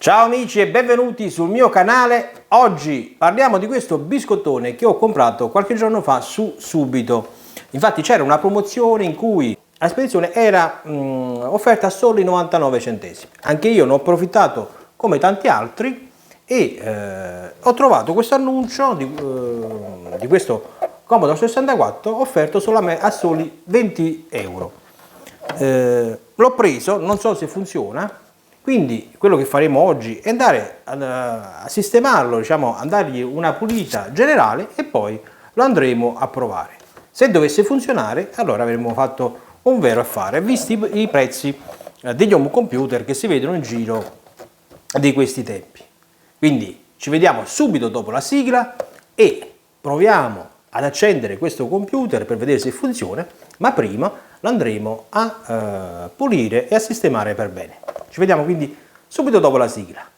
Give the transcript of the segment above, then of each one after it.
Ciao amici e benvenuti sul mio canale. Oggi parliamo di questo biscottone che ho comprato qualche giorno fa su Subito. Infatti c'era una promozione in cui la spedizione era offerta solo i 99 centesimi. Anche io ne ho approfittato come tanti altri e ho trovato questo annuncio di questo Commodore 64 offerto solo a me a soli 20 euro. L'ho preso, non so se funziona. Quindi quello che faremo oggi è andare a sistemarlo, diciamo, a dargli una pulita generale e poi lo andremo a provare. Se dovesse funzionare, allora avremo fatto un vero affare, visti i prezzi degli home computer che si vedono in giro di questi tempi. Quindi ci vediamo subito dopo la sigla e proviamo ad accendere questo computer per vedere se funziona, ma prima lo andremo a pulire e a sistemare per bene. Ci vediamo quindi subito dopo la sigla.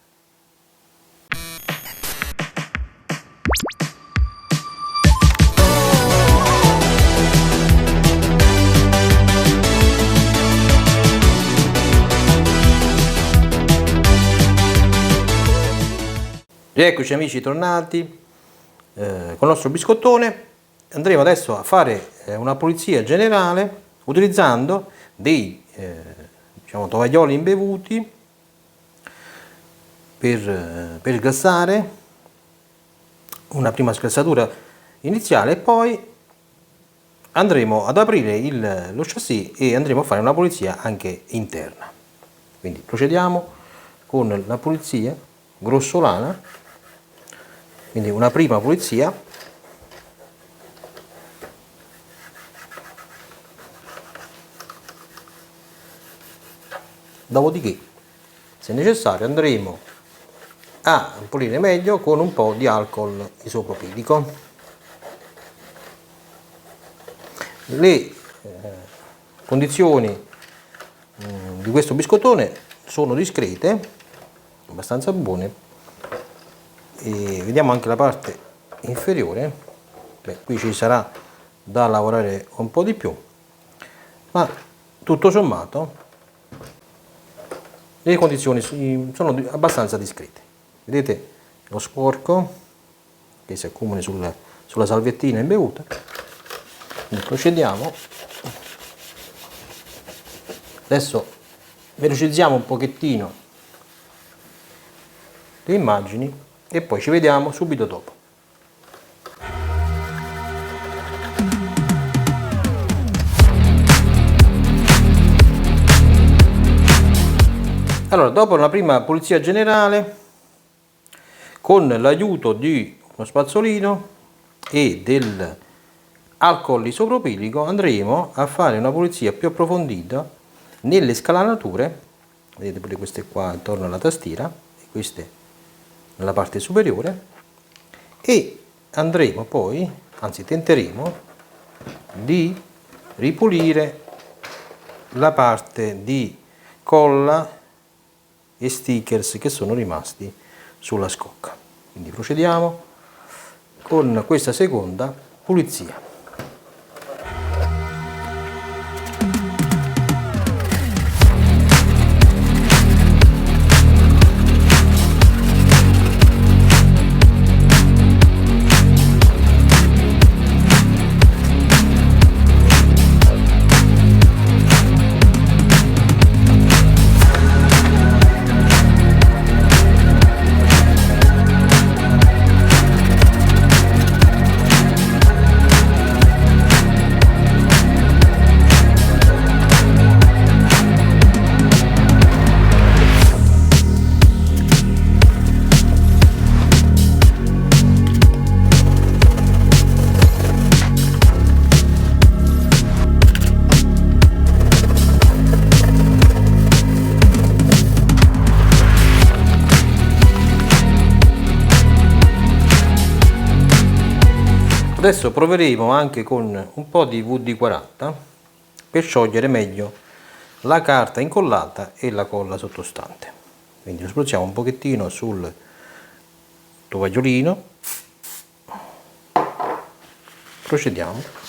Rieccoci amici, tornati con il nostro biscottone. Andremo adesso a fare una pulizia generale utilizzando dei diciamo tovaglioli imbevuti per sgrassare, una prima sgrassatura iniziale e poi andremo ad aprire lo chassis e andremo a fare una pulizia anche interna. Quindi procediamo con la pulizia grossolana, quindi una prima pulizia. Dopodiché, se necessario, andremo a pulire meglio con un po' di alcol isopropilico. Le condizioni di questo biscottone sono discrete, abbastanza buone, e vediamo anche la parte inferiore. Qui ci sarà da lavorare un po' di più, ma tutto sommato le condizioni sono abbastanza discrete. Vedete lo sporco che si accumula sulla salviettina imbevuta. Quindi procediamo. Adesso velocizziamo un pochettino le immagini e poi ci vediamo subito dopo. Allora, dopo una prima pulizia generale, con l'aiuto di uno spazzolino e dell'alcol isopropilico andremo a fare una pulizia più approfondita nelle scalanature. Vedete pure queste qua intorno alla tastiera e queste nella parte superiore, e andremo poi, anzi tenteremo di ripulire la parte di colla e stickers che sono rimasti sulla scocca. Quindi procediamo con questa seconda pulizia. Adesso proveremo anche con un po' di WD-40 per sciogliere meglio la carta incollata e la colla sottostante. Quindi lo spruzziamo un pochettino sul tovagliolino, procediamo.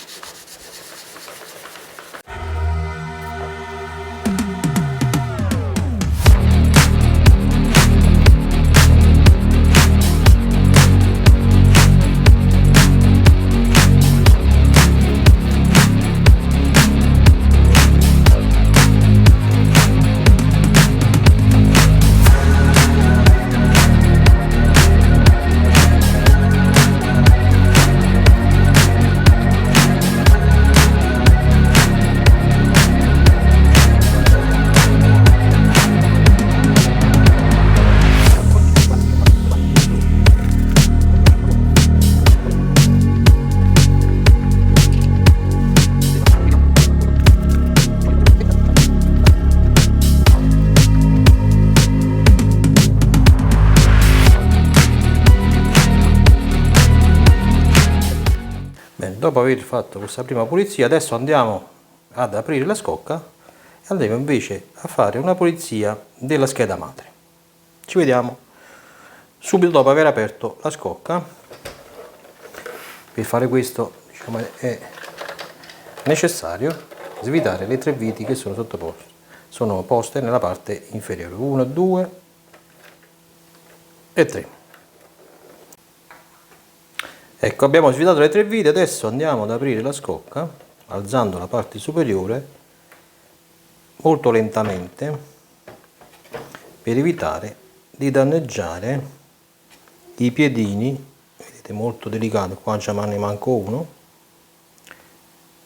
dopo aver fatto questa prima pulizia, adesso andiamo ad aprire la scocca e andremo invece a fare una pulizia della scheda madre. Ci vediamo subito dopo aver aperto la scocca. Per fare questo, diciamo, è necessario svitare le 3 viti che sono sottoposte, sono poste nella parte inferiore, 1, 2 e 3. Ecco, abbiamo svitato le 3 viti, adesso andiamo ad aprire la scocca alzando la parte superiore molto lentamente per evitare di danneggiare i piedini, vedete, molto delicato, qua già me ne manco uno,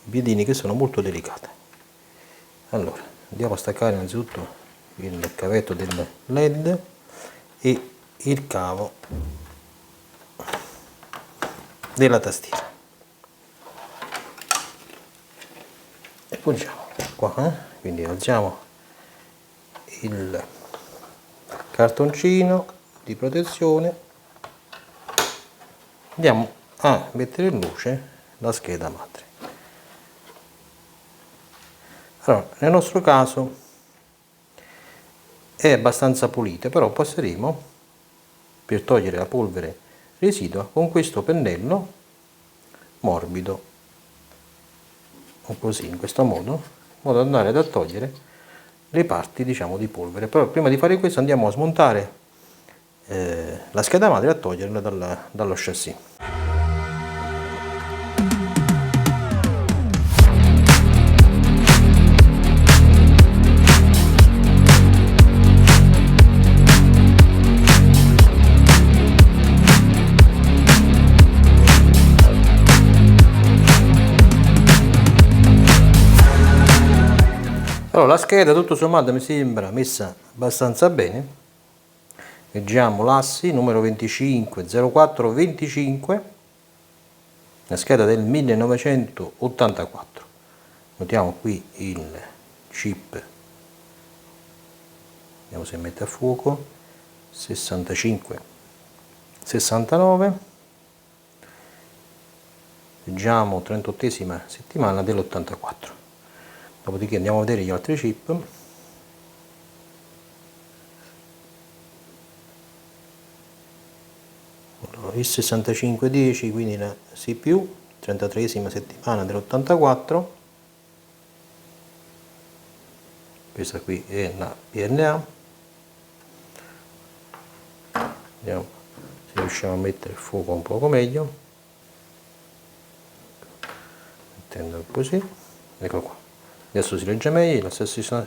i piedini che sono molto delicati. Allora andiamo a staccare innanzitutto il cavetto del LED e il cavo della tastiera e poggiamo qua, quindi alziamo il cartoncino di protezione, andiamo a mettere in luce la scheda madre. Allora, nel nostro caso è abbastanza pulita, però passeremo per togliere la polvere residua con questo pennello morbido, o così, in questo modo, in modo da andare a togliere le parti, diciamo, di polvere. Però prima di fare questo andiamo a smontare la scheda madre e a toglierla dallo chassis. Allora, la scheda tutto sommato mi sembra messa abbastanza bene. Leggiamo l'assi numero 250425, la scheda del 1984. Notiamo qui il chip, vediamo se mette a fuoco, 6569. Leggiamo 38esima settimana dell'84. Dopodiché andiamo a vedere gli altri chip. Allora, il 6510, quindi la CPU, 33esima settimana dell'84. Questa qui è la PNA. Vediamo se riusciamo a mettere il fuoco un poco meglio. Mettendolo così. Ecco qua. Adesso si legge meglio, la stessa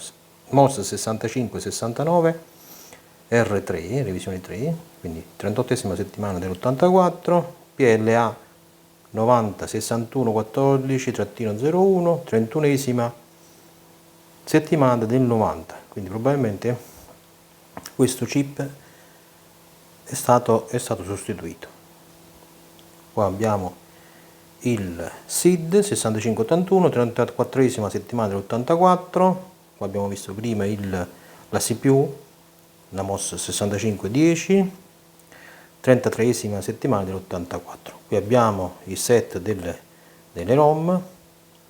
MOS 6569 R3, revisione 3, quindi 38esima settimana dell'84, PLA 90 61 14-01, 31esima settimana del 90, quindi probabilmente questo chip è stato sostituito. Qua abbiamo il SID 6581, 34esima settimana dell'84, qua abbiamo visto prima la CPU, la MOS 6510, 33esima settimana dell'84. Qui abbiamo il set delle ROM,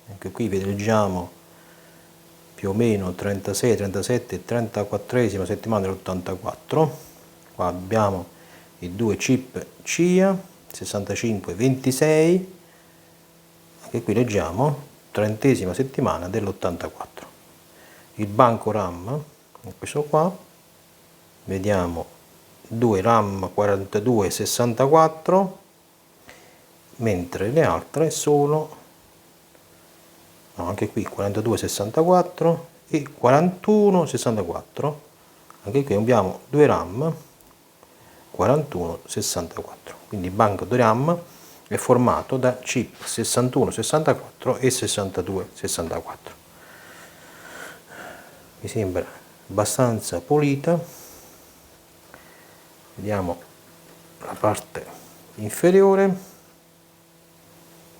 anche qui vi leggiamo più o meno 36, 37 e 34esima settimana dell'84. Qua abbiamo i due chip CIA 6526, che qui leggiamo 30esima settimana dell'84. Il banco RAM è questo qua, vediamo 2 RAM 4264, mentre le altre sono, no, anche qui 4264 e 4164, anche qui abbiamo 2 RAM 4164, quindi il banco di RAM è formato da chip 61, 64 e 62, 64. Mi sembra abbastanza pulita. Vediamo la parte inferiore,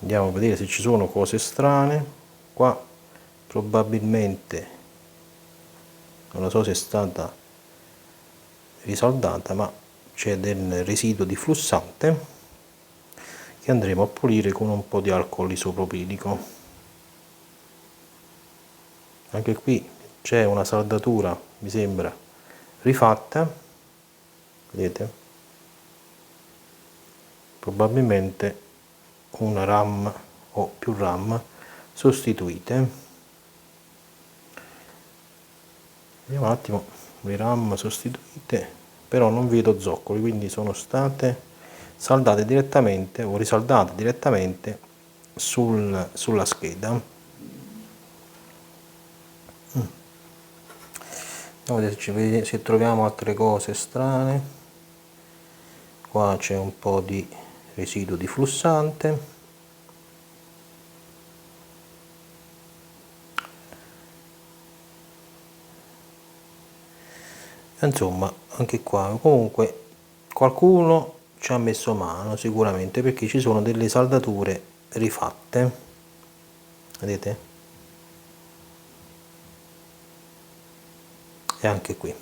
andiamo a vedere se ci sono cose strane. Qua probabilmente, non lo so se è stata risaldata, ma c'è del residuo di flussante che andremo a pulire con un po' di alcol isopropilico. Anche qui c'è una saldatura, mi sembra, rifatta, vedete? Probabilmente una RAM o più RAM sostituite. Vediamo un attimo le RAM sostituite, però non vedo zoccoli, quindi sono state saldate direttamente o risaldate direttamente sulla scheda. Andiamo a vedere se troviamo altre cose strane. Qua c'è un po' di residuo di flussante. Insomma, anche qua comunque qualcuno ci ha messo mano sicuramente, perché ci sono delle saldature rifatte, vedete? E anche qui.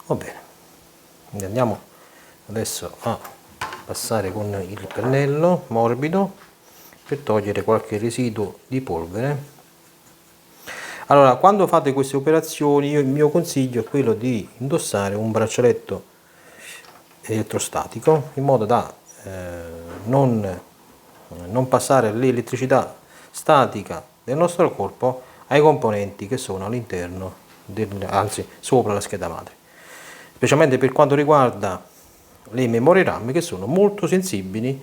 Va bene, quindi andiamo adesso a passare con il pennello morbido per togliere qualche residuo di polvere. Allora, quando fate queste operazioni, il mio consiglio è quello di indossare un braccialetto elettrostatico, in modo da non passare l'elettricità statica del nostro corpo ai componenti che sono all'interno, anzi sopra la scheda madre, specialmente per quanto riguarda le memorie RAM, che sono molto sensibili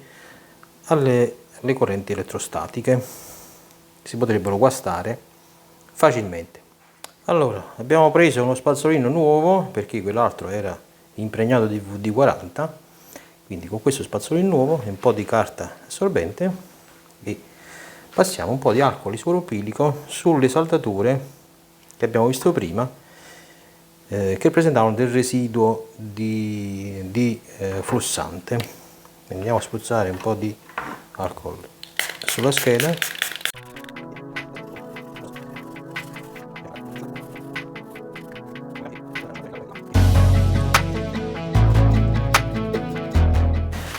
alle correnti elettrostatiche, si potrebbero guastare facilmente. Allora, abbiamo preso uno spazzolino nuovo, perché quell'altro era impregnato di WD-40, quindi con questo spazzolino nuovo e un po' di carta assorbente, e passiamo un po' di alcol isopropilico sulle saldature che abbiamo visto prima, che presentavano del residuo di flussante. Andiamo a spruzzare un po' di alcol sulla scheda.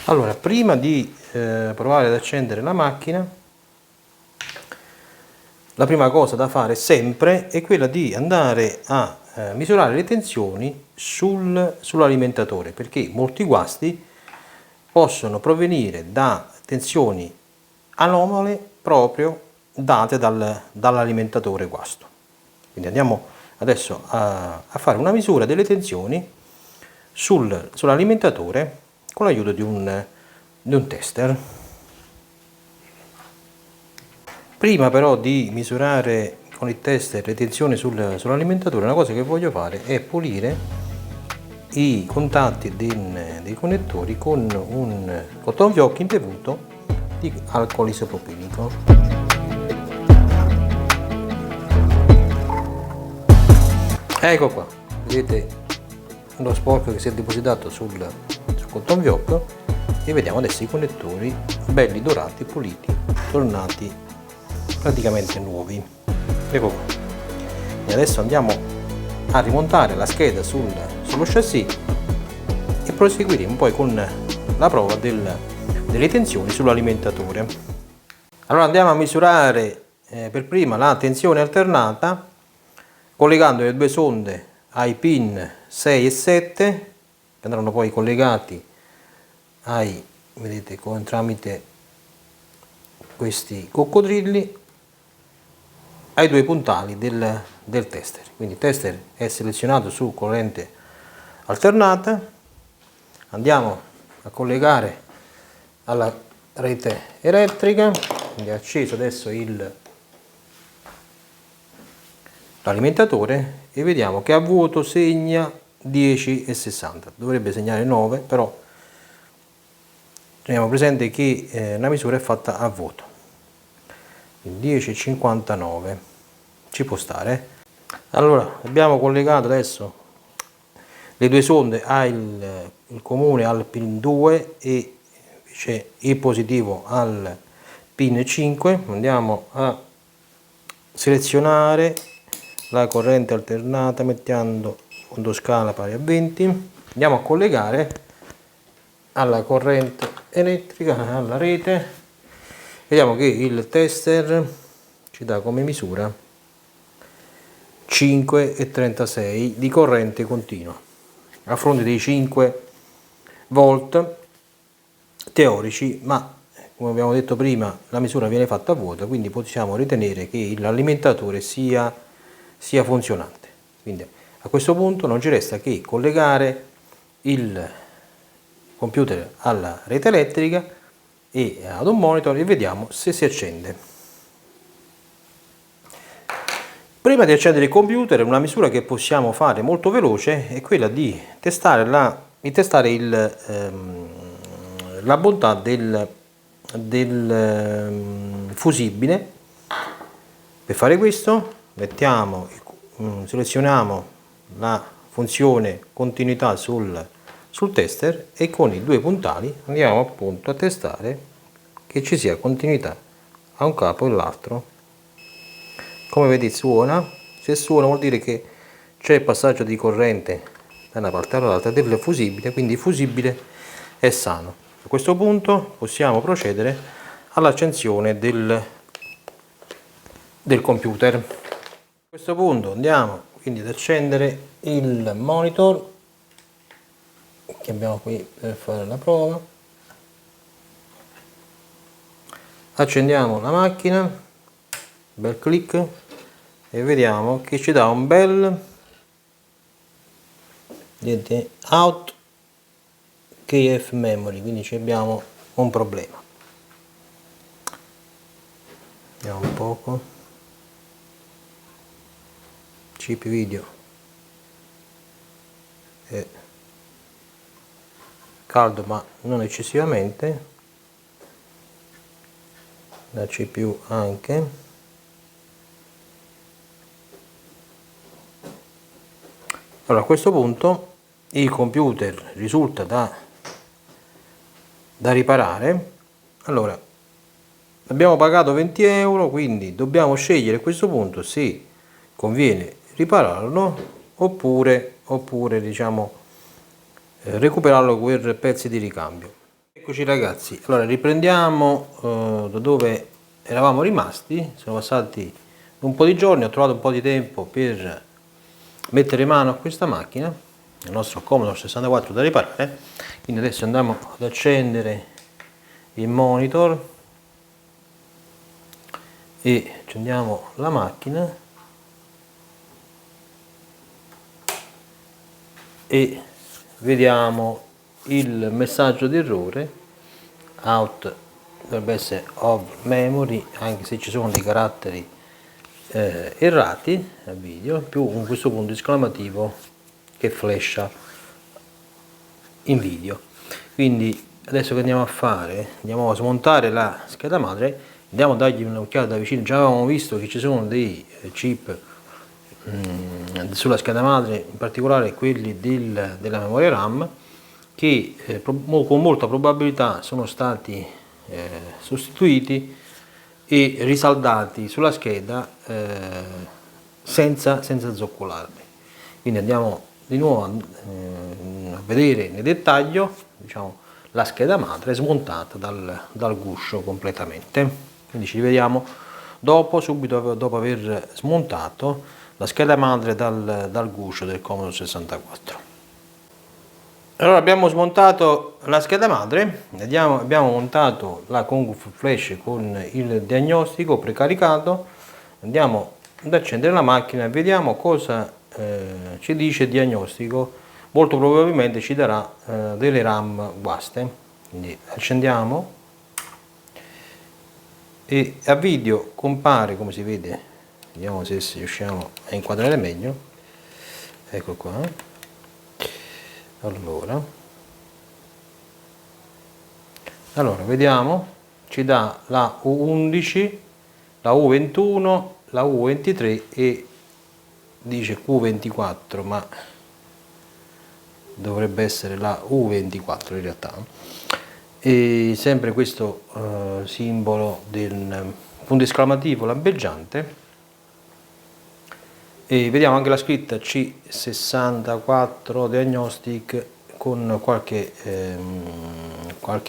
Allora, prima di provare ad accendere la macchina, la prima cosa da fare sempre è quella di andare a misurare le tensioni sull'alimentatore, perché molti guasti possono provenire da tensioni anomale proprio date dall'alimentatore guasto. Quindi andiamo adesso a fare una misura delle tensioni sull'alimentatore con l'aiuto di un tester. Prima però di misurare con il tester le tensioni sull'alimentatore, una cosa che voglio fare è pulire i contatti dei connettori con un cottonfioc imbevuto di alcol isopropilico. Ecco qua, vedete lo sporco che si è depositato sul cottonfioc, e vediamo adesso i connettori belli dorati, puliti, tornati praticamente nuovi. Ecco qua. E adesso andiamo a rimontare la scheda sullo chassis e proseguiremo poi con la prova delle tensioni sull'alimentatore. Allora andiamo a misurare per prima la tensione alternata, collegando le due sonde ai pin 6 e 7, che andranno poi collegati vedete, tramite questi coccodrilli, ai due puntali del tester. Quindi il tester è selezionato su corrente alternata. Andiamo a collegare alla rete elettrica, quindi è acceso adesso l'alimentatore, e vediamo che a vuoto segna 10,60, dovrebbe segnare 9, però teniamo presente che la misura è fatta a vuoto. 10,59 ci può stare. Allora abbiamo collegato adesso le due sonde il comune al pin 2 e invece il positivo al pin 5. Andiamo a selezionare la corrente alternata mettendo fondo scala pari a 20. andiamo a collegare alla corrente elettrica, alla rete. Vediamo che il tester ci dà come misura 5,36 di corrente continua a fronte dei 5 volt teorici, ma come abbiamo detto prima la misura viene fatta a vuoto, quindi possiamo ritenere che l'alimentatore sia funzionante. Quindi a questo punto non ci resta che collegare il computer alla rete elettrica e ad un monitor e vediamo se si accende. Prima di accendere il computer, una misura che possiamo fare molto veloce è quella di testare la bontà del fusibile. Per fare questo selezioniamo la funzione continuità sul tester e con i due puntali andiamo appunto a testare che ci sia continuità a un capo e l'altro. Come vedete suona, se suona vuol dire che c'è il passaggio di corrente da una parte all'altra del fusibile, quindi il fusibile è sano. A questo punto possiamo procedere all'accensione del computer. A questo punto andiamo quindi ad accendere il monitor che abbiamo qui per fare la prova. Accendiamo la macchina, bel clic, e vediamo che ci dà un bel, vedete, out KF memory, quindi abbiamo un problema. Vediamo un poco, chip video è caldo ma non eccessivamente, la CPU anche. Allora, a questo punto il computer risulta da riparare. Allora, abbiamo pagato 20 euro, quindi dobbiamo scegliere a questo punto se conviene ripararlo oppure diciamo recuperarlo per pezzi di ricambio. Eccoci ragazzi, allora riprendiamo da dove eravamo rimasti. Sono passati un po' di giorni, ho trovato un po' di tempo per mettere mano a questa macchina, il nostro Commodore 64 da riparare. Quindi adesso andiamo ad accendere il monitor e accendiamo la macchina e vediamo il messaggio di errore, out dovrebbe essere of memory, anche se ci sono dei caratteri errati al video, più con questo punto esclamativo che flasha in video. Quindi adesso che andiamo a fare? Andiamo a smontare la scheda madre, andiamo a dargli un'occhiata da vicino. Già avevamo visto che ci sono dei chip sulla scheda madre, in particolare quelli della memoria RAM, che con molta probabilità sono stati sostituiti e risaldati sulla scheda senza zoccolarli. Quindi andiamo di nuovo a vedere nel dettaglio, diciamo, la scheda madre smontata dal guscio completamente. Quindi ci rivediamo subito dopo aver smontato la scheda madre dal guscio del Commodore 64. Allora abbiamo smontato la scheda madre, abbiamo montato la Kung-Fu Flash con il diagnostico precaricato, andiamo ad accendere la macchina e vediamo cosa ci dice il diagnostico. Molto probabilmente ci darà delle RAM guaste. Quindi accendiamo e a video compare, come si vede, vediamo se riusciamo a inquadrare meglio, ecco qua. Allora vediamo, ci dà la U11, la U21, la U23 e dice Q24, ma dovrebbe essere la U24 in realtà. E sempre questo simbolo del punto esclamativo lampeggiante. E vediamo anche la scritta C64 Diagnostic con qualche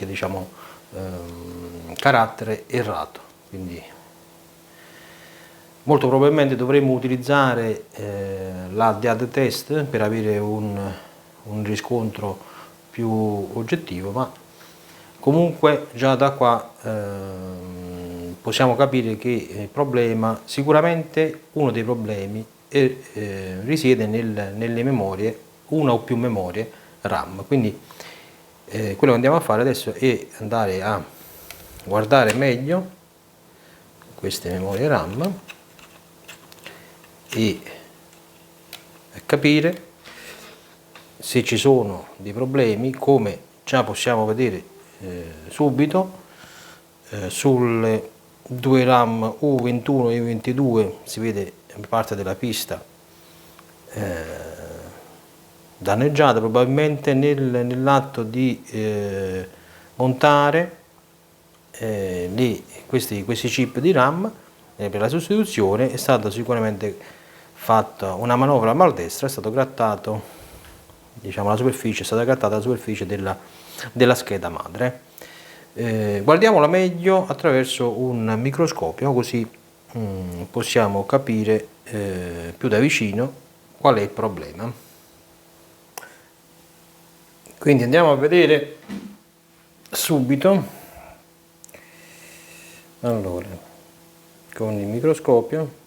diciamo carattere errato, quindi molto probabilmente dovremmo utilizzare la DAD test per avere un riscontro più oggettivo, ma comunque già da qua possiamo capire che il problema, sicuramente uno dei problemi risiede nelle memorie, una o più memorie RAM. Quindi quello che andiamo a fare adesso è andare a guardare meglio queste memorie RAM e capire se ci sono dei problemi, come già possiamo vedere subito sulle due RAM U21 e U22 si vede parte della pista danneggiata, probabilmente nell'atto di montare questi chip di RAM per la sostituzione è stata sicuramente fatta una manovra maldestra, è stato grattato, diciamo, la superficie, è stata grattata la superficie della scheda madre. Guardiamola meglio attraverso un microscopio, così possiamo capire più da vicino qual è il problema. Quindi andiamo a vedere subito, allora, con il microscopio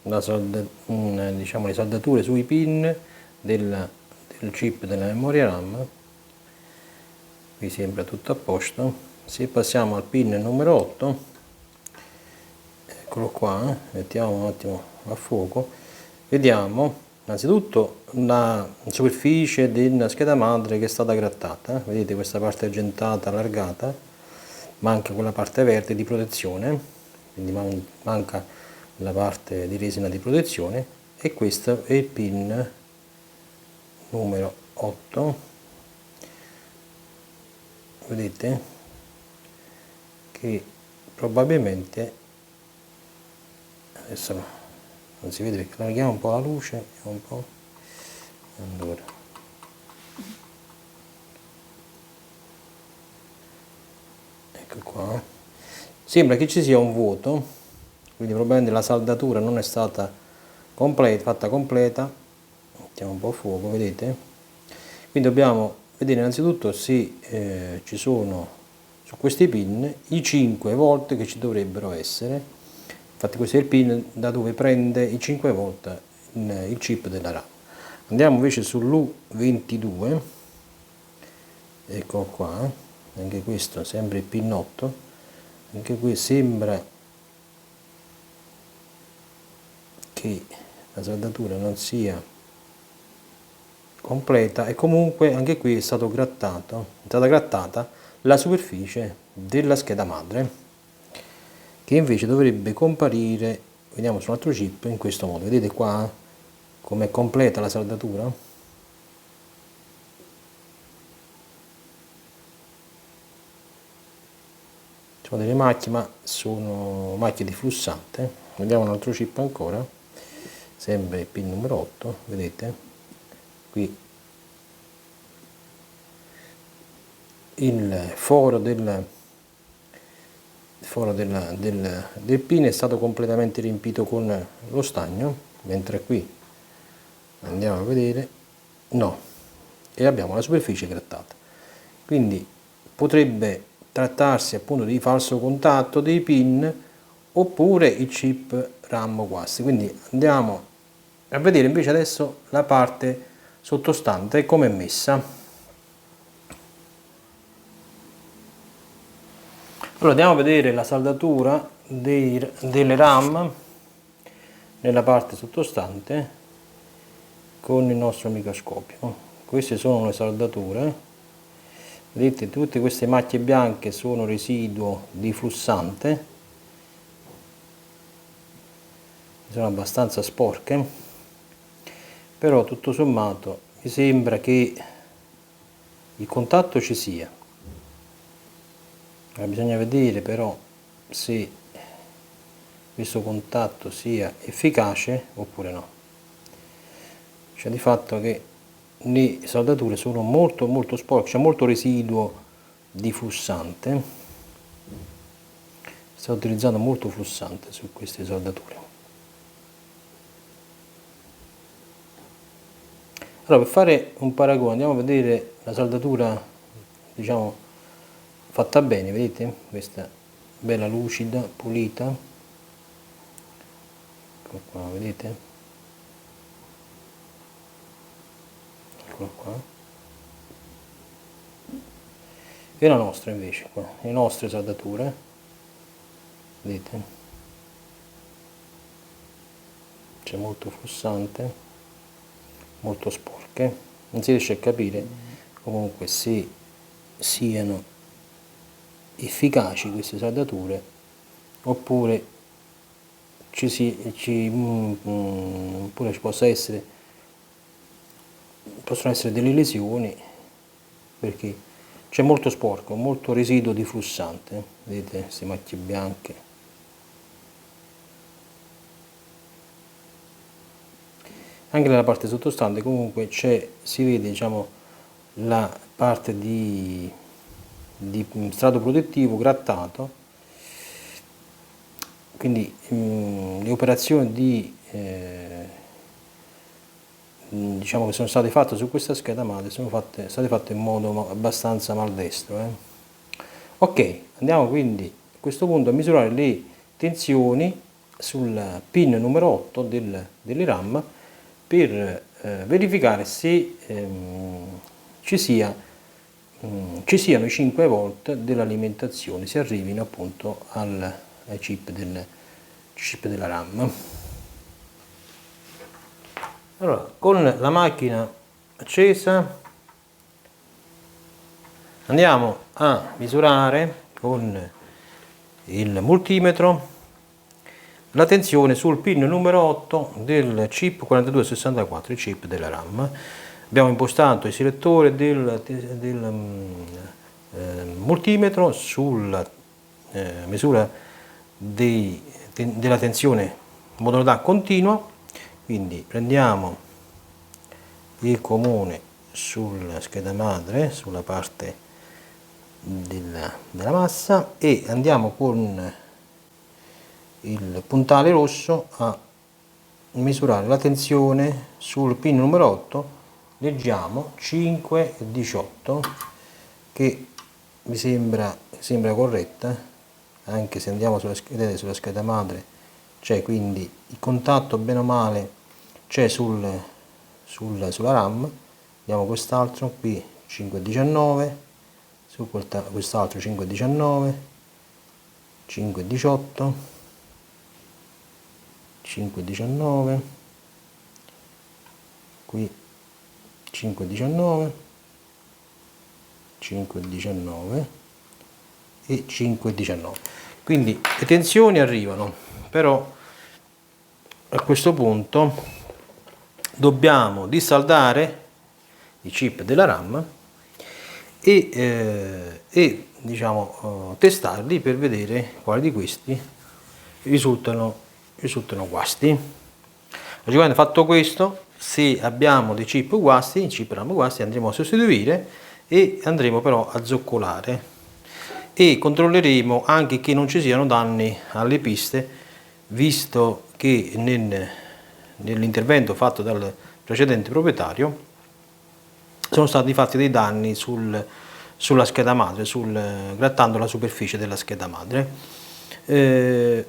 diciamo, le saldature sui pin del chip della memoria RAM. Qui sembra tutto a posto. Se passiamo al pin numero 8, eccolo qua, mettiamo un attimo a fuoco, vediamo innanzitutto la superficie della scheda madre che è stata grattata, vedete questa parte argentata allargata, manca quella parte verde di protezione, quindi manca la parte di resina di protezione, e questo è il pin numero 8, vedete che probabilmente, adesso non si vede perché allarghiamo un po' la luce, un po', allora, ecco qua, sembra che ci sia un vuoto, quindi probabilmente la saldatura non è stata fatta completa. Mettiamo un po' a fuoco, vedete? Quindi dobbiamo vedere innanzitutto se ci sono su questi pin i 5 volt che ci dovrebbero essere. Infatti questo è il pin da dove prende i 5 volt il chip della RAM. Andiamo invece sull'U22, ecco qua, anche questo sempre il pin 8, anche qui sembra che la saldatura non sia completa, e comunque anche qui è stata grattata la superficie della scheda madre, che invece dovrebbe comparire, vediamo su un altro chip, in questo modo. Vedete qua come è completa la saldatura? Ci sono delle macchie, ma sono macchie di flussante. Vediamo un altro chip ancora, sempre il pin numero 8, vedete qui il foro del pin è stato completamente riempito con lo stagno, mentre qui andiamo a vedere no, e abbiamo la superficie grattata. Quindi potrebbe trattarsi appunto di falso contatto dei pin oppure il chip RAM guasti. Quindi andiamo a vedere invece adesso la parte sottostante come è messa. Allora andiamo a vedere la saldatura delle RAM nella parte sottostante con il nostro microscopio. Queste sono le saldature, vedete tutte queste macchie bianche sono residuo di flussante, sono abbastanza sporche, però tutto sommato mi sembra che il contatto ci sia. Bisogna vedere però se questo contatto sia efficace oppure no. Cioè di fatto che le saldature sono molto sporche, c'è molto residuo di flussante, sto utilizzando molto flussante su queste saldature. Allora, per fare un paragone andiamo a vedere la saldatura, diciamo, fatta bene, vedete? Questa bella lucida, pulita, ecco qua, vedete? Eccola qua. E la nostra invece, qua, le nostre saldature, vedete? C'è molto flussante, molto sporche, non si riesce a capire comunque se siano efficaci queste saldature oppure oppure ci possono essere delle lesioni, perché c'è molto sporco, molto residuo di flussante, vedete queste macchie bianche. Anche nella parte sottostante comunque si vede, diciamo, la parte di strato protettivo grattato, quindi le operazioni diciamo che sono state fatte su questa scheda madre sono state fatte in modo abbastanza maldestro. Ok, andiamo quindi a questo punto a misurare le tensioni sul pin numero 8 delle RAM per verificare se ci siano i 5 volt dell'alimentazione, si arrivino appunto ai chip della RAM. Allora, con la macchina accesa andiamo a misurare con il multimetro la tensione sul pin numero 8 del chip 4264, il chip della RAM. Abbiamo impostato il selettore del multimetro sulla misura della tensione in modalità continua. Quindi prendiamo il comune sulla scheda madre, sulla parte della massa, e andiamo con il puntale rosso a misurare la tensione sul pin numero 8. Leggiamo 5,18, che mi sembra corretta, anche se andiamo sulla scheda madre c'è, quindi il contatto bene o male c'è sulla RAM. Vediamo quest'altro qui 5,19, su quest'altro 5,19, 5,18, 5,19, qui 5,19, 5,19 e 5,19. Quindi le tensioni arrivano, però a questo punto dobbiamo dissaldare i chip della RAM e diciamo testarli per vedere quali di questi risultano guasti. Logicamente, fatto questo, se abbiamo dei chip RAM guasti, andremo a sostituire e andremo però a zoccolare e controlleremo anche che non ci siano danni alle piste, visto che nell'intervento fatto dal precedente proprietario sono stati fatti dei danni sulla scheda madre, grattando la superficie della scheda madre.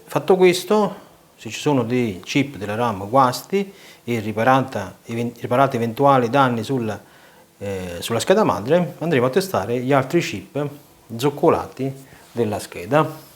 Fatto questo, se ci sono dei chip della RAM guasti e riparati eventuali danni sulla scheda madre, andremo a testare gli altri chip zoccolati della scheda.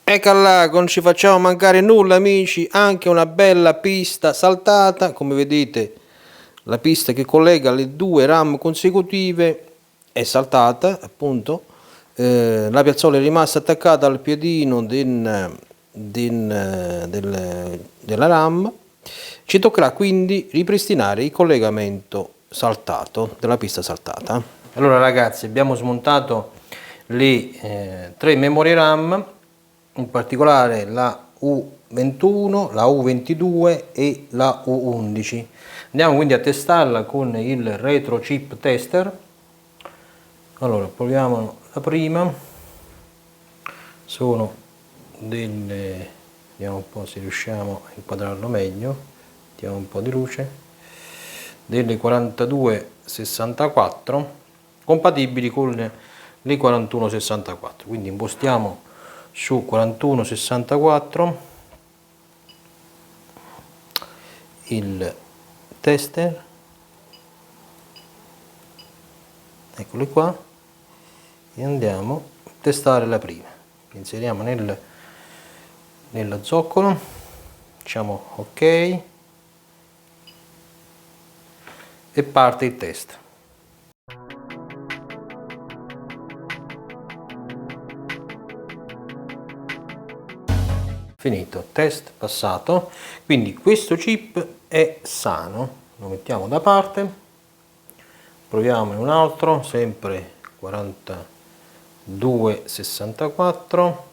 Ecco là, non ci facciamo mancare nulla amici, anche una bella pista saltata, come vedete la pista che collega le due RAM consecutive è saltata appunto, la piazzola è rimasta attaccata al piedino della RAM, ci toccherà quindi ripristinare il collegamento saltato, della pista saltata. Allora ragazzi, abbiamo smontato le tre memorie RAM, in particolare la U21, la U22 e la U11. Andiamo quindi a testarla con il retro chip tester. Allora proviamo la prima, sono delle, vediamo un po' se riusciamo a inquadrarlo meglio, mettiamo un po' di luce, delle 4264 compatibili con le 4164, quindi impostiamo su 4164 il tester, eccoli qua, e andiamo a testare la prima. Inseriamo nello zoccolo, diciamo ok e parte il test. Finito, test passato, quindi questo chip è sano, lo mettiamo da parte, proviamo in un altro, sempre 4264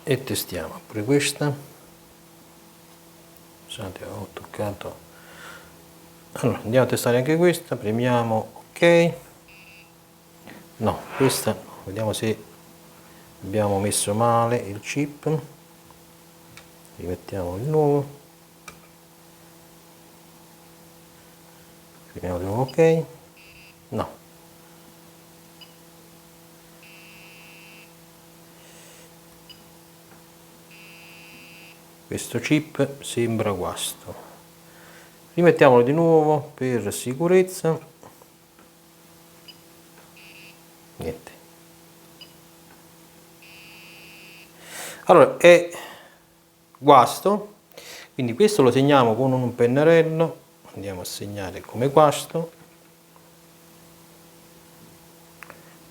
e testiamo pure questa. Scusate, ho toccato, allora andiamo a testare anche questa, premiamo ok, no, questa no. Vediamo se abbiamo messo male il chip, rimettiamo il nuovo, premiamo di nuovo ok, no, questo chip sembra guasto, rimettiamolo di nuovo per sicurezza, niente. Allora è guasto, quindi questo lo segniamo con un pennarello, andiamo a segnare come guasto,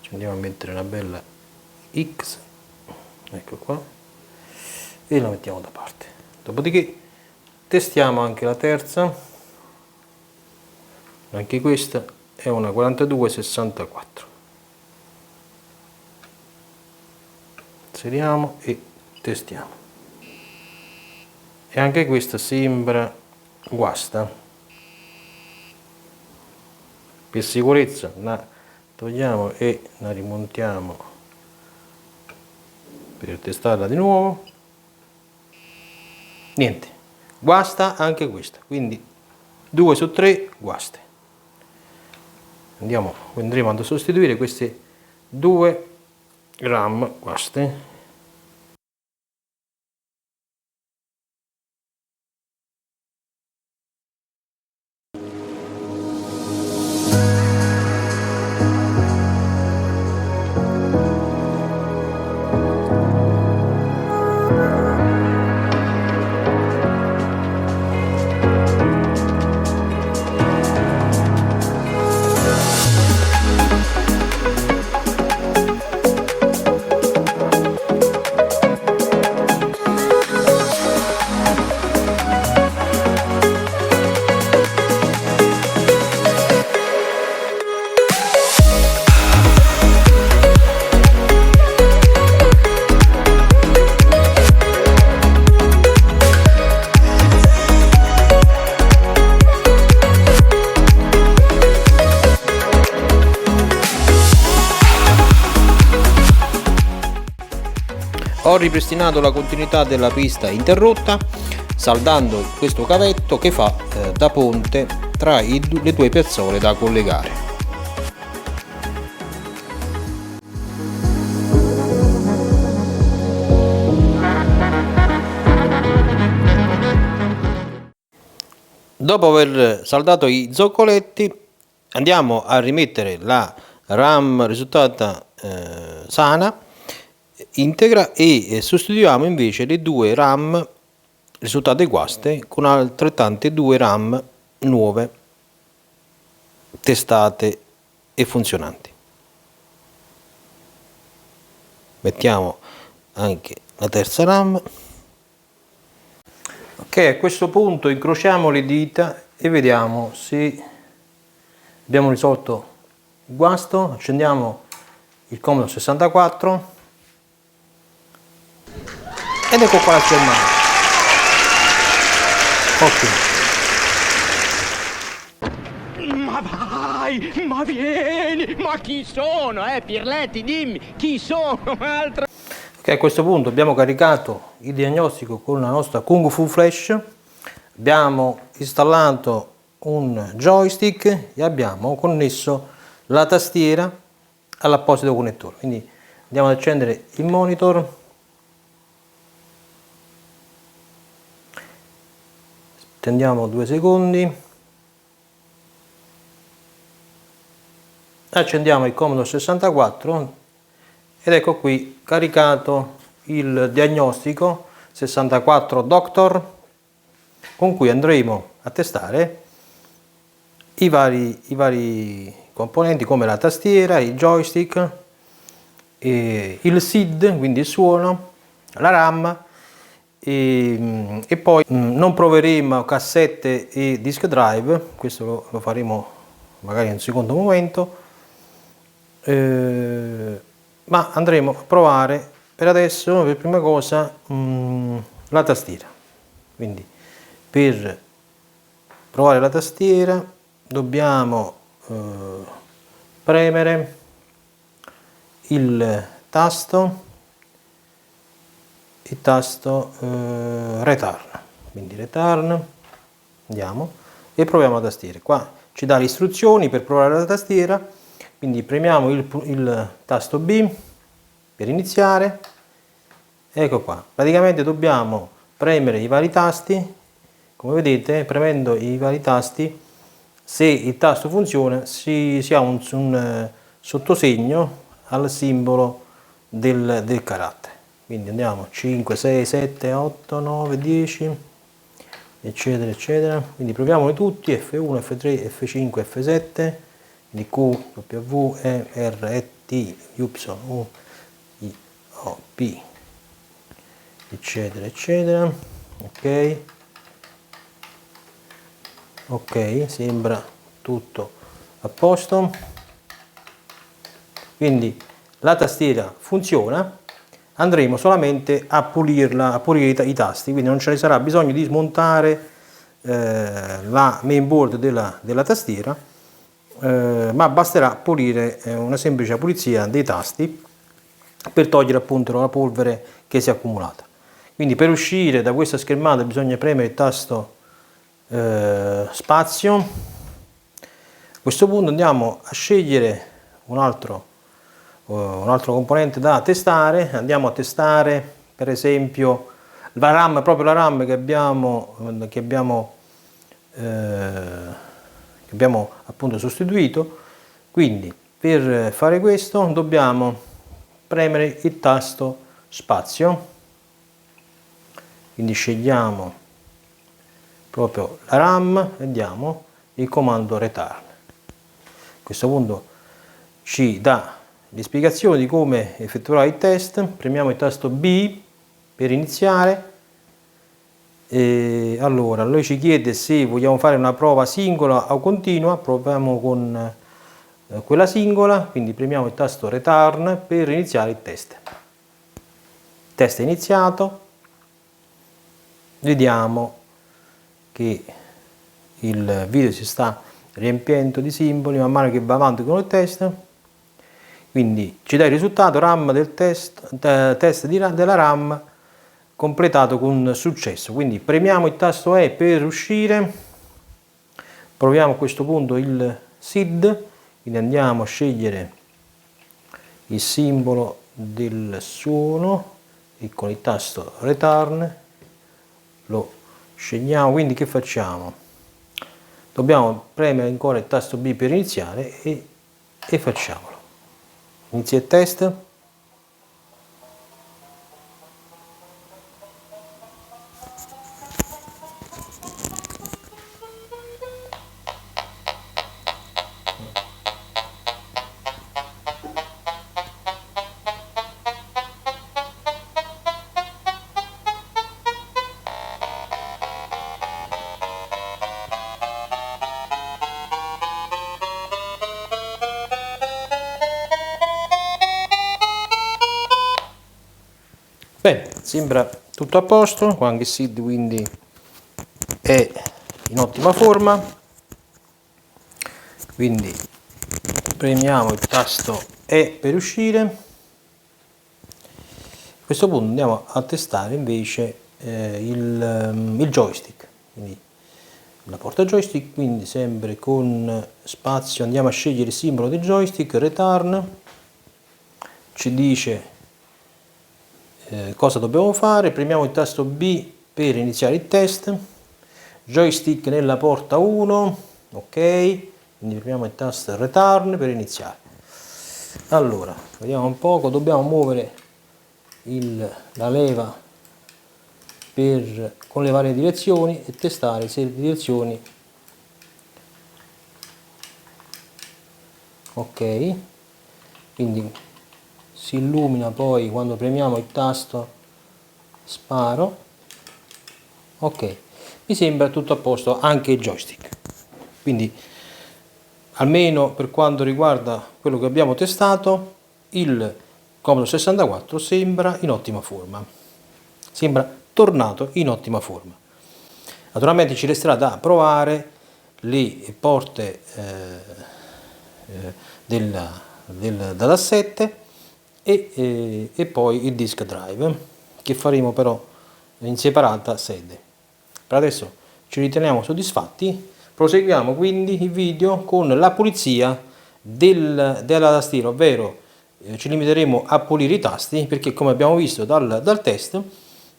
ci andiamo a mettere una bella X, ecco qua, e la mettiamo da parte. Dopodiché testiamo anche la terza, anche questa è una 4264, inseriamo e testiamo, e anche questa sembra guasta. Per sicurezza la togliamo e la rimontiamo per testarla di nuovo, niente, guasta anche questa, quindi 2 su 3 guaste. Andremo a sostituire queste due RAM guaste. Ho ripristinato la continuità della pista interrotta saldando questo cavetto che fa da ponte tra le due piazzole da collegare. Dopo aver saldato i zoccoletti andiamo a rimettere la RAM risultata sana, integra, e sostituiamo invece le due RAM risultate guaste con altrettante due RAM nuove, testate e funzionanti. Mettiamo anche la terza RAM. Ok, a questo punto incrociamo le dita e vediamo se abbiamo risolto il guasto. Accendiamo il Commodore 64 ed ecco qua la schermata. Ottimo. Ma vai, ma vieni, ma chi sono? Pirletti, dimmi, chi sono? Altro... Ok, a questo punto abbiamo caricato il diagnostico con la nostra Kung Fu Flash, abbiamo installato un joystick e abbiamo connesso la tastiera all'apposito connettore. Quindi andiamo ad accendere il monitor, attendiamo 2 secondi, accendiamo il Commodore 64 ed ecco qui caricato il diagnostico 64 Doctor, con cui andremo a testare i vari componenti come la tastiera, il joystick, il SID, quindi il suono, la RAM, e poi non proveremo cassette e disk drive, questo lo faremo magari in un secondo momento, ma andremo a provare per adesso, per prima cosa, la tastiera. Quindi per provare la tastiera dobbiamo premere il tasto return, quindi return, andiamo e proviamo la tastiera. Qua ci dà le istruzioni per provare la tastiera, quindi premiamo il tasto B per iniziare. Ecco qua, praticamente dobbiamo premere i vari tasti. Come vedete, premendo i vari tasti, se il tasto funziona si ha un sottosegno al simbolo del carattere. Quindi andiamo 5, 6, 7, 8, 9, 10, eccetera eccetera. Quindi proviamoli tutti: F1, F3, F5, F7, quindi Q, W, E, R, E, T, Y, U, I, O, P, eccetera eccetera. Ok, ok, sembra tutto a posto. Quindi la tastiera funziona, andremo solamente a pulirla, a pulire i tasti, quindi non ce ne sarà bisogno di smontare la mainboard della tastiera, ma basterà pulire, una semplice pulizia dei tasti per togliere appunto la polvere che si è accumulata. Quindi per uscire da questa schermata bisogna premere il tasto spazio. A questo punto andiamo a scegliere un altro componente da testare. Andiamo a testare per esempio la RAM, proprio la RAM che abbiamo appunto sostituito. Quindi per fare questo dobbiamo premere il tasto spazio, quindi scegliamo proprio la RAM e diamo il comando return. A questo punto ci dà le spiegazioni di come effettuare il test. Premiamo il tasto B per iniziare. E allora lui ci chiede se vogliamo fare una prova singola o continua. Proviamo con quella singola, quindi premiamo il tasto return per iniziare il test. Il test è iniziato, vediamo che il video si sta riempiendo di simboli man mano che va avanti con il test. Quindi ci dà il risultato RAM del test della RAM completato con successo. Quindi premiamo il tasto E per uscire, proviamo a questo punto il SID, quindi andiamo a scegliere il simbolo del suono e con il tasto return lo scegliamo. Quindi che facciamo? Dobbiamo premere ancora il tasto B per iniziare e facciamolo. Inizia il test. Bene, sembra tutto a posto, anche SID quindi è in ottima forma, quindi premiamo il tasto E per uscire. A questo punto andiamo a testare invece il joystick, quindi la porta joystick, quindi sempre con spazio andiamo a scegliere il simbolo del joystick, return, ci dice cosa dobbiamo fare, premiamo il tasto B per iniziare il test, joystick nella porta 1, ok, quindi premiamo il tasto return per iniziare. Allora, vediamo un poco, dobbiamo muovere la leva con le varie direzioni e testare se le direzioni, ok, quindi si illumina poi quando premiamo il tasto sparo, ok, mi sembra tutto a posto anche il joystick, quindi almeno per quanto riguarda quello che abbiamo testato il Commodore 64 sembra in ottima forma, sembra tornato in ottima forma. Naturalmente ci resterà da provare le porte del dataset e poi il disk drive, che faremo però in separata sede. Per adesso ci riteniamo soddisfatti, proseguiamo quindi il video con la pulizia della tastiera, ovvero ci limiteremo a pulire i tasti, perché come abbiamo visto dal test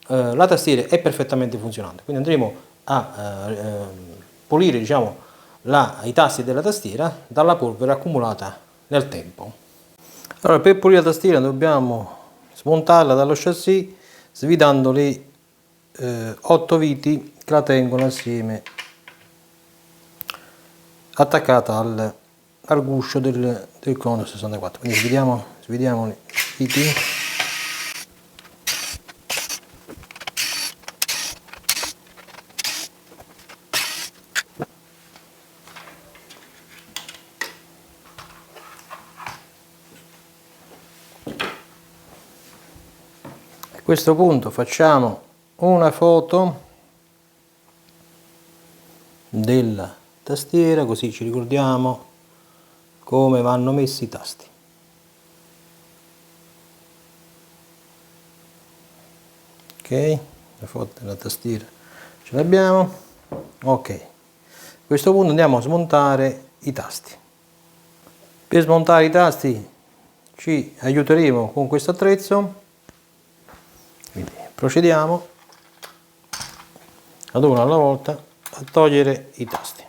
la tastiera è perfettamente funzionante, quindi andremo a pulire, diciamo, i tasti della tastiera dalla polvere accumulata nel tempo. Allora, per pulire la tastiera dobbiamo smontarla dallo chassis svidando le 8 viti che la tengono assieme, attaccata al guscio del Commodore 64. Quindi svidiamo le viti. A questo punto facciamo una foto della tastiera, così ci ricordiamo come vanno messi i tasti. Ok, la foto della tastiera ce l'abbiamo. Ok, a questo punto andiamo a smontare i tasti. Per smontare i tasti ci aiuteremo con questo attrezzo. Quindi procediamo ad uno alla volta a togliere i tasti.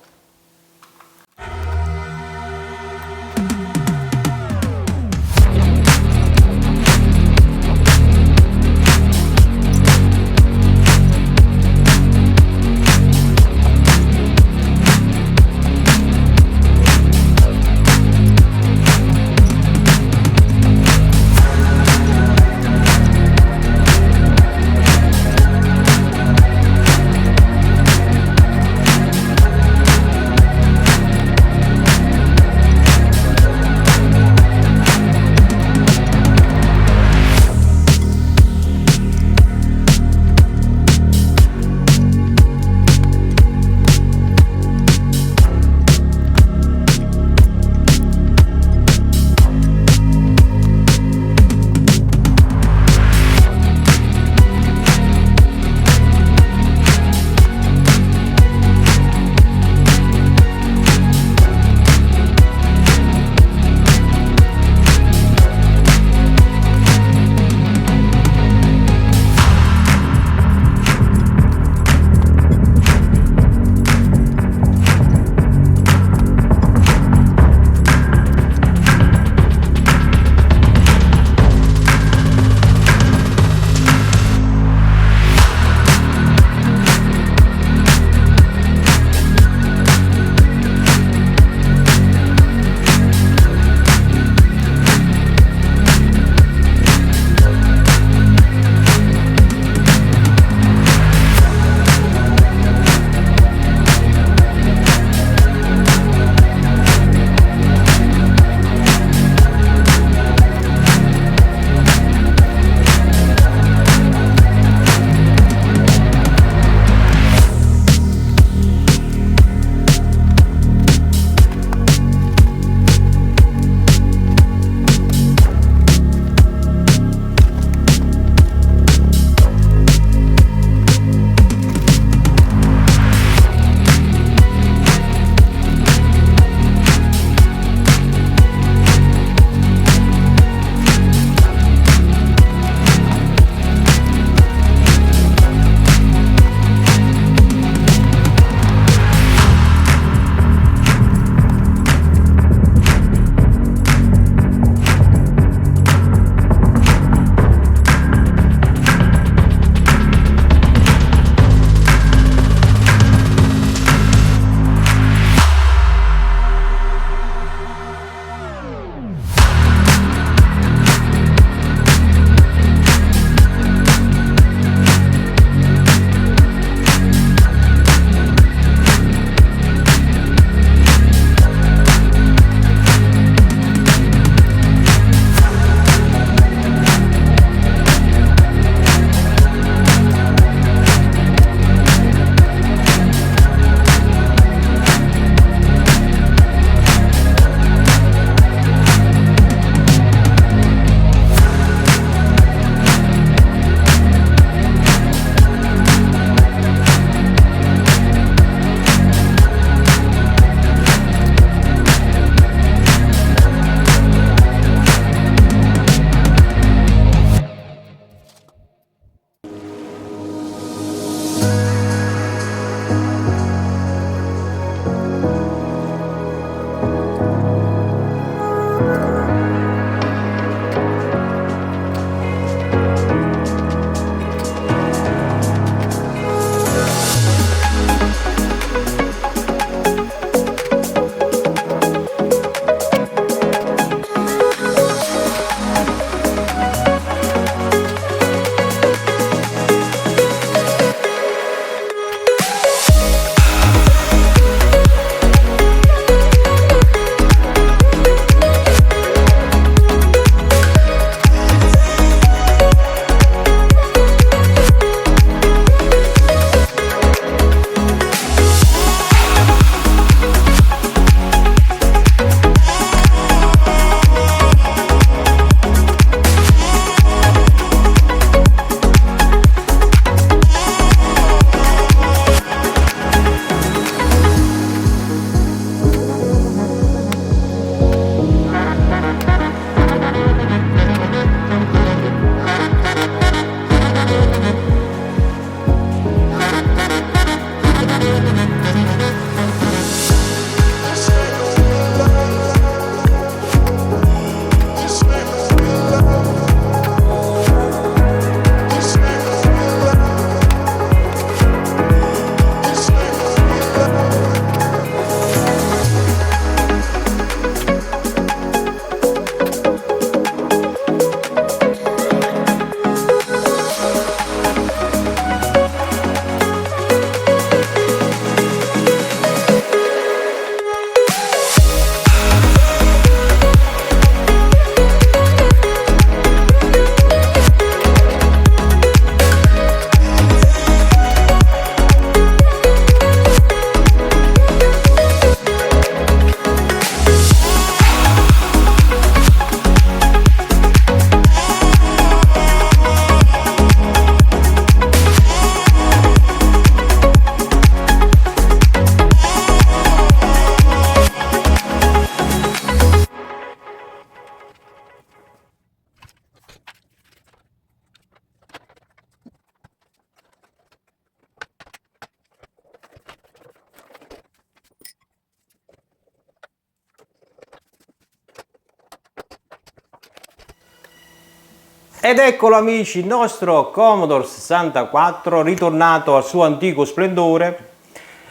Ed eccolo amici, il nostro Commodore 64 ritornato al suo antico splendore.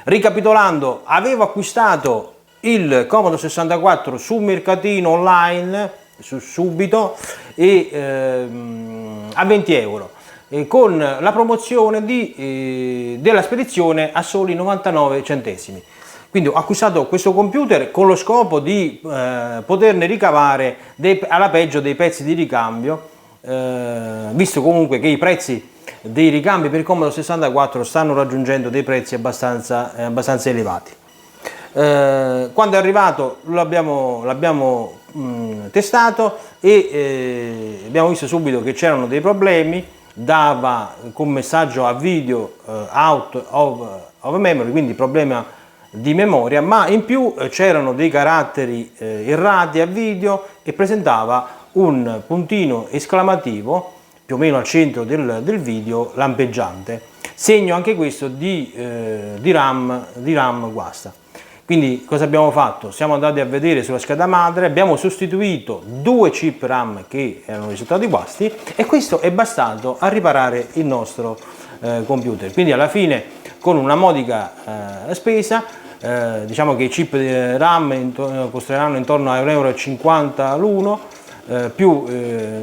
Ricapitolando, avevo acquistato il Commodore 64 su mercatino online, su Subito, e a 20 euro, con la promozione della spedizione a soli 99 centesimi. Quindi ho acquistato questo computer con lo scopo di poterne ricavare alla peggio dei pezzi di ricambio, visto comunque che i prezzi dei ricambi per il Commodore 64 stanno raggiungendo dei prezzi abbastanza elevati. Quando è arrivato l'abbiamo testato e abbiamo visto subito che c'erano dei problemi, dava con messaggio a video out of memory, quindi problema di memoria, ma in più c'erano dei caratteri errati a video e presentava un puntino esclamativo più o meno al centro del video lampeggiante, segno anche questo di RAM guasta. Quindi cosa abbiamo fatto? Siamo andati a vedere sulla scheda madre, abbiamo sostituito 2 chip RAM che erano risultati guasti e questo è bastato a riparare il nostro computer. Quindi alla fine con una modica spesa, diciamo che i chip RAM costeranno intorno a 1,50 euro l'uno, più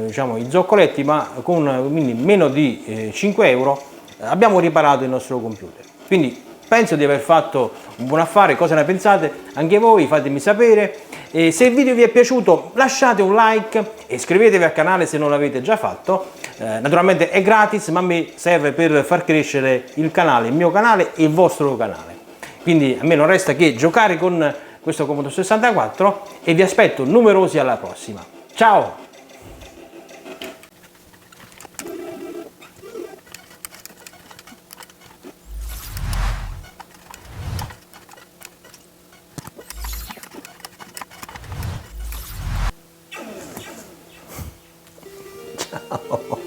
diciamo i zoccoletti, ma con quindi meno di 5 euro abbiamo riparato il nostro computer. Quindi penso di aver fatto un buon affare. Cosa ne pensate anche voi? Fatemi sapere. E se il video vi è piaciuto lasciate un like e iscrivetevi al canale se non l'avete già fatto. Naturalmente è gratis, ma a me serve per far crescere il canale, il mio canale e il vostro canale. Quindi a me non resta che giocare con questo Commodore 64 e vi aspetto numerosi alla prossima. Ciao! Ciao!